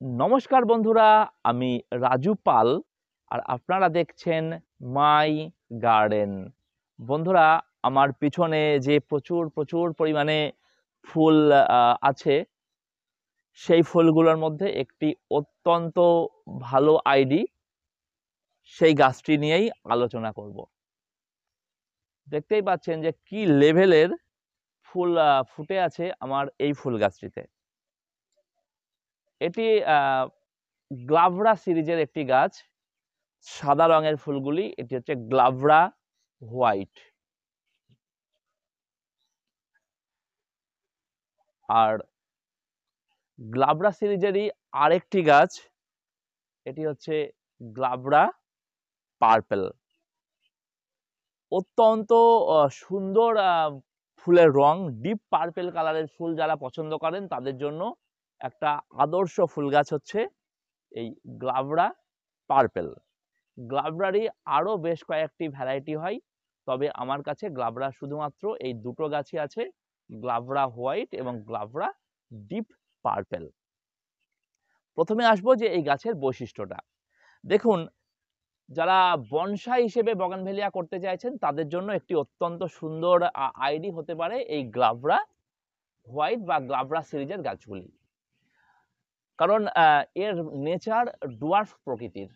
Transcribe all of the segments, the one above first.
নমস্কার বন্ধুরা, আমি রাজু পাল আর আপনারা দেখছেন মাই গার্ডেন। বন্ধুরা, আমার পিছনে যে প্রচুর প্রচুর পরিমাণে ফুল আছে, সেই ফুলগুলোর মধ্যে একটি অত্যন্ত ভালো আইডি, সেই গাছটি নিয়েই আলোচনা করব। দেখতেই পাচ্ছেন যে কি লেভেলের ফুল ফুটে আছে আমার এই ফুল গাছটিতে। এটি গ্লাভরা সিরিজের একটি গাছ। সাদা রঙের ফুলগুলি, এটি হচ্ছে গ্লাভরা হোয়াইট। আর গ্লাভরা সিরিজেরই আরেকটি গাছ, এটি হচ্ছে গ্লাভরা পার্পেল। অত্যন্ত সুন্দর ফুলের রং, ডিপ পার্পেল কালারের ফুল যারা পছন্দ করেন তাদের জন্য একটা আদর্শ ফুল গাছ হচ্ছে এই গ্লাভরা পার্পেল। গ্লাভরারই আরো বেশ কয়েকটি ভ্যারাইটি হয়, তবে আমার কাছে গ্লাভরা শুধুমাত্র এই দুটো গাছই আছে, গ্লাভরা হোয়াইট এবং গ্লাভরা ডিপ পার্পেল। প্রথমে আসবো যে এই গাছের বৈশিষ্ট্যটা দেখুন। যারা বনসাই হিসেবে বগানভেলিয়া করতে চাইছেন তাদের জন্য একটি অত্যন্ত সুন্দর আইডি হতে পারে এই গ্লাভরা হোয়াইট বা গ্লাভরা সিরিজের গাছগুলি। কারণ এর নেচার ডুয়ার্ফ প্রকৃতির।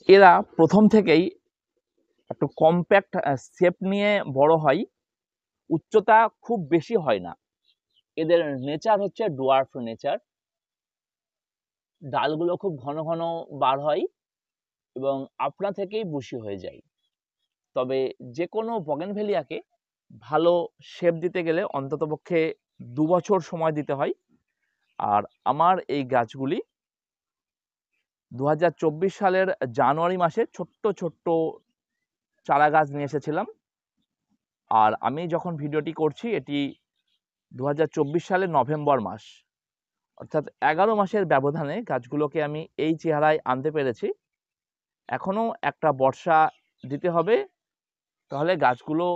এরা প্রথম থেকেই একটু কম্প্যাক্ট শেপ নিয়ে বড় হয়, উচ্চতা খুব বেশি হয় না। এদের নেচার হচ্ছে ডুয়ার্ফ নেচার। ডালগুলো খুব ঘন ঘন বার হয় এবং আপনা থেকেই বুশি হয়ে যায়। তবে যে কোনো বগেনভেলিয়াকে ভালো শেপ দিতে গেলে অন্ততপক্ষে 2 বছর সময় দিতে হয়। আর আমার এই গাছগুলি 2024 সালের জানুয়ারি মাসে ছোট্ট ছোট্ট চারা গাছ নিয়ে এসেছিলাম। আর আমি যখন ভিডিওটি করছি এটি 2024 সালের নভেম্বর মাস, অর্থাৎ 11 মাসের ব্যবধানে গাছগুলোকে আমি এই চেহারায় আনতে পেরেছি। এখনো একটা বর্ষা দিতে হবে, তাহলে গাছগুলো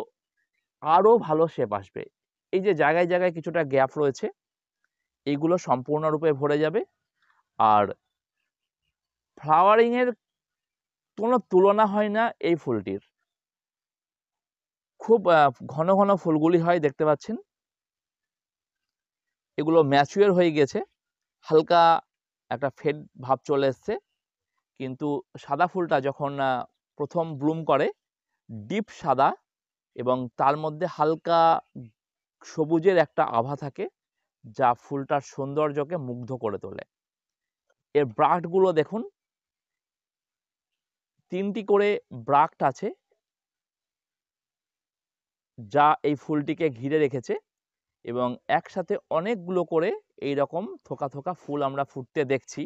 আরো ভালো শেপ আসবে। এই যে জায়গায় জায়গায় কিছুটা গ্যাপ রয়েছে, এইগুলো সম্পূর্ণরূপে ভরে যাবে। আর ফ্লাওয়ারিং এর কোনো তুলনা হয় না এই ফুলটির। খুব ঘন ঘন ফুলগুলি হয়, দেখতে পাচ্ছেন। এগুলো ম্যাচিওর হয়ে গেছে, হালকা একটা ফেড ভাব চলে এসছে। কিন্তু সাদা ফুলটা যখন প্রথম ব্লুম করে, ডিপ সাদা এবং তার মধ্যে হালকা সবুজের একটা আভা থাকে, যা ফুলটার সৌন্দর্যকে মুগ্ধ করে তোলে। এর ব্রাক্টগুলো দেখুন, 3টি করে ব্রাক্ট আছে, যা এই ফুলটিকে ঘিরে রেখেছে এবং একসাথে অনেকগুলো করে এই রকম থোকা থোকা ফুল আমরা ফুটতে দেখছি।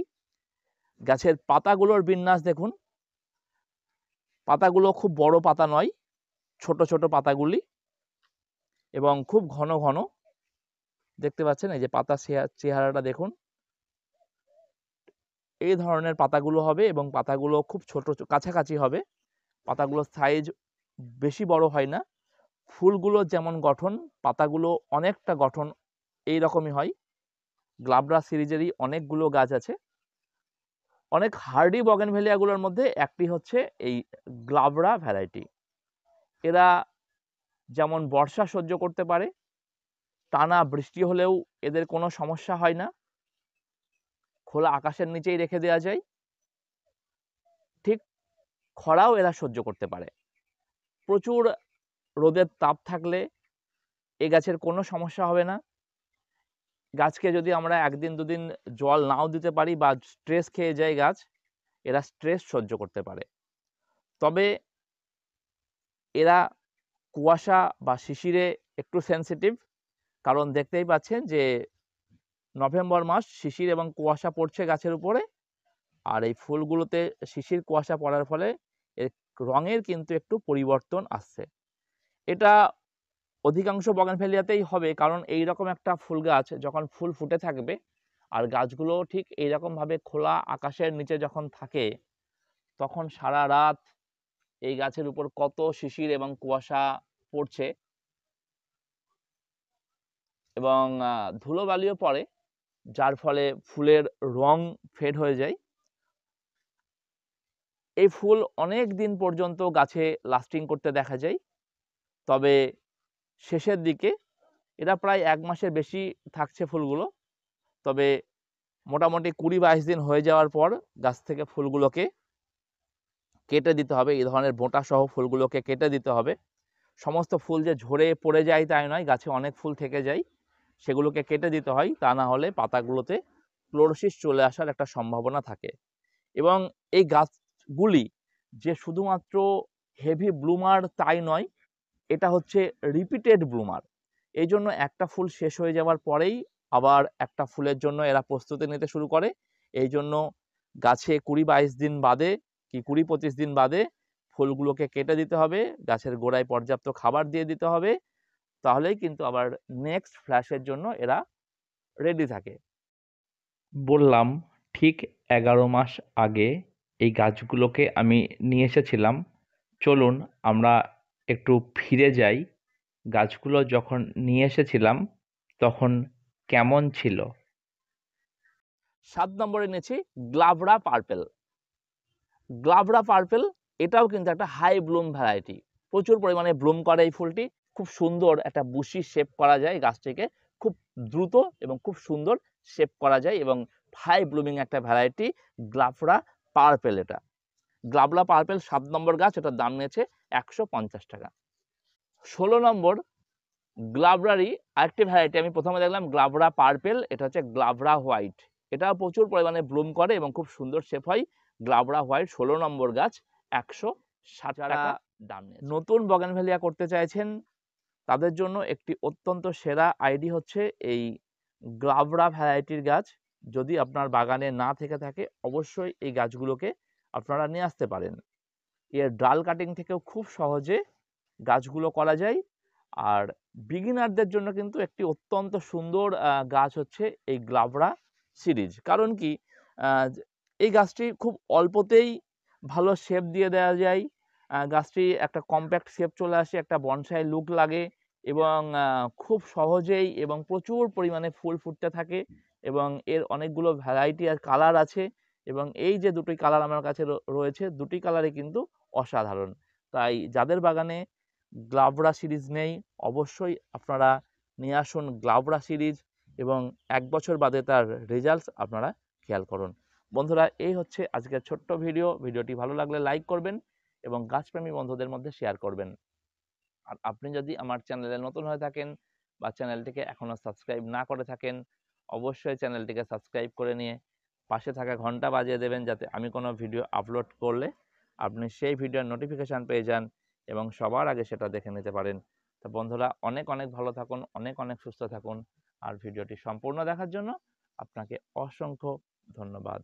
গাছের পাতাগুলোর বিন্যাস দেখুন, পাতাগুলো খুব বড় পাতা নয়, ছোট ছোট পাতাগুলি এবং খুব ঘন ঘন। দেখতে পাচ্ছেন এই যে পাতা চেহারাটা দেখুন, এই ধরনের পাতাগুলো হবে এবং পাতাগুলো খুব ছোট কাছাকাছি হবে। পাতাগুলোর সাইজ বেশি বড় হয় না। ফুলগুলো যেমন গঠন, পাতাগুলো অনেকটা গঠন এই রকমই হয়। গ্লাভরা সিরিজেরই অনেকগুলো গাছ আছে। অনেক হার্ডি বগেনভেলিয়াগুলোর মধ্যে একটি হচ্ছে এই গ্লাভরা ভ্যারাইটি। এরা যেমন বর্ষা সহ্য করতে পারে, টানা বৃষ্টি হলেও এদের কোনো সমস্যা হয় না, খোলা আকাশের নিচেই রেখে দেওয়া যায়। ঠিক খরাও এরা সহ্য করতে পারে। প্রচুর রোদের তাপ থাকলে এ গাছের কোনো সমস্যা হবে না। গাছকে যদি আমরা 1 দিন 2 দিন জল নাও দিতে পারি বা স্ট্রেস খেয়ে যায় গাছ, এরা স্ট্রেস সহ্য করতে পারে। তবে এরা কুয়াশা বা শিশিরে একটু সেনসিটিভ, কারণ দেখতেই পাচ্ছেন যে নভেম্বর মাস, শিশির এবং কুয়াশা পড়ছে গাছের উপরে। আর এই ফুলগুলোতে শিশির কুয়াশা পড়ার ফলে এর রঙের কিন্তু একটু পরিবর্তন আসছে। এটা অধিকাংশ বগেনভেলিয়াতেই হবে, কারণ এই রকম একটা ফুল গাছ যখন ফুল ফুটে থাকবে আর গাছগুলো ঠিক এইরকম ভাবে খোলা আকাশের নিচে যখন থাকে, তখন সারা রাত এই গাছের উপর কত শিশির এবং কুয়াশা পড়ছে এবং ধুলোবালিও পড়ে। যার ফলে ফুলের রং ফেড হয়ে যায়। এই ফুল অনেক দিন পর্যন্ত গাছে লাস্টিং করতে দেখা যায়, তবে শেষের দিকে এরা প্রায় 1 মাসের বেশি থাকছে ফুলগুলো। তবে মোটামুটি 20-22 দিন হয়ে যাওয়ার পর গাছ থেকে ফুলগুলোকে কেটে দিতে হবে। এই ধরনের বোঁটা সহ ফুলগুলোকে কেটে দিতে হবে। সমস্ত ফুল যে ঝরে পড়ে যায় তাই নয়, গাছে অনেক ফুল থেকে যায়, সেগুলোকে কেটে দিতে হয়, তা না হলে পাতাগুলোতে ক্লোরোসিস চলে আসার একটা সম্ভাবনা থাকে। এবং এই গাছগুলি যে শুধুমাত্র হেভি ব্লুমার তাই নয়, এটা হচ্ছে রিপিটেড ব্লুমার। এই জন্য একটা ফুল শেষ হয়ে যাওয়ার পরেই আবার একটা ফুলের জন্য এরা প্রস্তুতি নিতে শুরু করে। এই জন্য গাছে 20-22 দিন বাদে কি 20-25 দিন বাদে ফুলগুলোকে কেটে দিতে হবে, গাছের গোড়ায় পর্যাপ্ত খাবার দিয়ে দিতে হবে, তাহলেই কিন্তু আবার নেক্সট ফ্ল্যাশের জন্য এরা রেডি থাকে। বললাম ঠিক 11 মাস আগে এই গাছগুলোকে আমি নিয়ে এসেছিলাম। চলুন আমরা একটু ফিরে যাই, গাছগুলো যখন নিয়ে এসেছিলাম তখন কেমন ছিল। 7 নম্বরে এনেছি গ্লাভরা পার্পেল। গ্লাভরা পার্পেল এটাও কিন্তু একটা হাই ব্লুম ভ্যারাইটি, প্রচুর পরিমাণে ব্লুম করে এই ফুলটি, খুব সুন্দর একটা বুশি শেপ করা যায় গাছটিকে, খুব দ্রুত এবং খুব সুন্দর শেপ করা যায় এবং হাই ব্লুমিং একটা ভ্যারাইটি গ্লাভরা পার্পেল। এটা গ্লাভরা পার্পেল 7 নম্বর গাছ, এটার দাম নিয়েছে 150 টাকা। 16 নম্বর গ্লাভরারই আরেকটি ভ্যারাইটি, আমি প্রথমে দেখলাম গ্লাভরা পার্পেল, এটা হচ্ছে গ্লাভরা হোয়াইট। এটা প্রচুর পরিমাণে ব্লুম করে এবং খুব সুন্দর শেপ হয়। গ্লাভরা হোয়াইট 16 নম্বর গাছ, 160 টাকা দাম নিয়েছে। নতুন বগেনভেলিয়া করতে চাইছেন তাদের জন্য একটি অত্যন্ত সেরা আইডি হচ্ছে এই গ্লাভরা ভ্যারাইটির গাছ। যদি আপনার বাগানে না থেকে থাকে অবশ্যই এই গাছগুলোকে আপনারা নিয়ে আসতে পারেন। এর ডাল কাটিং থেকেও খুব সহজে গাছগুলো করা যায়। আর বিগিনারদের জন্য কিন্তু একটি অত্যন্ত সুন্দর গাছ হচ্ছে এই গ্লাভরা সিরিজ। কারণ কি, এই গাছটি খুব অল্পতেই ভালো শেপ দিয়ে দেওয়া যায়, গাছটি একটা কম্প্যাক্ট শেপ চলে আসে, একটা বনসাই লুক লাগে এবং খুব সহজেই এবং প্রচুর পরিমাণে ফুল ফুটতে থাকে এবং এর অনেকগুলো ভ্যারাইটি আর কালার আছে এবং এই যে দুটি কালার আমার কাছে রয়েছে, দুটি কালারই কিন্তু অসাধারণ। তাই যাদের বাগানে গ্লাভরা সিরিজ নেই অবশ্যই আপনারা নিয়ে আসুন গ্লাভরা সিরিজ এবং 1 বছর বাদে তার রেজাল্টস আপনারা খেয়াল করুন। বন্ধুরা, এই হচ্ছে আজকের ছোট্ট ভিডিও। ভিডিওটি ভালো লাগলে লাইক করবেন এবং গাছপ্রেমী বন্ধুদের মধ্যে শেয়ার করবেন। আর আপনি যদি আমার চ্যানেলে নতুন হয়ে থাকেন বা চ্যানেলটিকে এখনও সাবস্ক্রাইব না করে থাকেন, অবশ্যই চ্যানেলটিকে সাবস্ক্রাইব করে নিয়ে পাশে থাকা ঘন্টা বাজিয়ে দেবেন, যাতে আমি কোনো ভিডিও আপলোড করলে আপনি সেই ভিডিওর নোটিফিকেশান পেয়ে যান এবং সবার আগে সেটা দেখে নিতে পারেন। তো বন্ধুরা, অনেক অনেক ভালো থাকুন, অনেক অনেক সুস্থ থাকুন। আর ভিডিওটি সম্পূর্ণ দেখার জন্য আপনাকে অসংখ্য ধন্যবাদ।